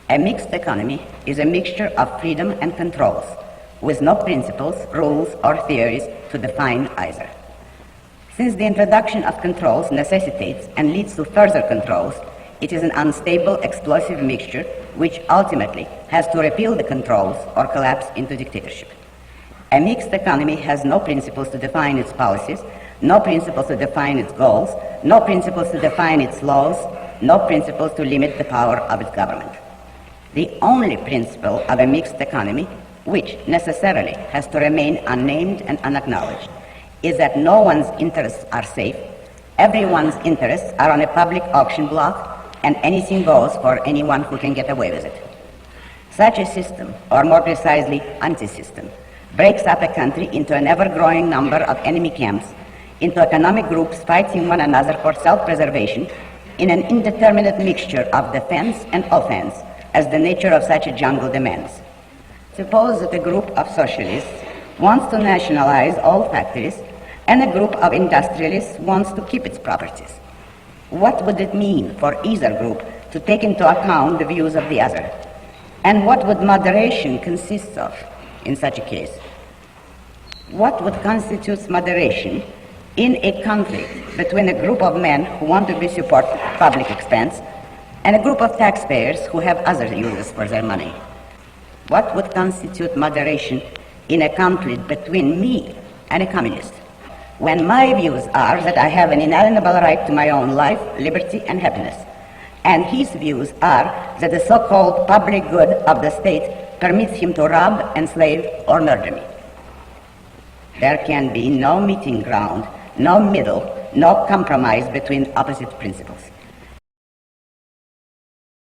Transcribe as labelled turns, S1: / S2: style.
S1: A mixed economy is a mixture of freedom and controls, with no principles, rules, or theories to define either. Since the introduction of controls necessitates and leads to further controls, it is an unstable, explosive mixture which ultimately has to repeal the controls or collapse into dictatorship. A mixed economy has no principles to define its policies, no principles to define its goals, no principles to define its laws, no principles to limit the power of its government. The only principle of a mixed economy, which necessarily has to remain unnamed and unacknowledged, is that no one's interests are safe, everyone's interests are on a public auction block, and anything goes for anyone who can get away with it. Such a system, or more precisely, anti-system, breaks up a country into an ever-growing number of enemy camps, into economic groups fighting one another for self-preservation in an indeterminate mixture of defense and offense, as the nature of such a jungle demands. Suppose that a group of socialists wants to nationalize all factories, and a group of industrialists wants to keep its properties. What would it mean for either group to take into account the views of the other? And what would moderation consist of in such a case? What would constitute moderation in a conflict between a group of men who want to support public expense and a group of taxpayers who have other uses for their money? What would constitute moderation in a conflict between me and a communist, when my views are that I have an inalienable right to my own life, liberty, and happiness, and his views are that the so-called public good of the state permits him to rob, enslave, or murder me? There can be no meeting ground, no middle, no compromise between opposite principles.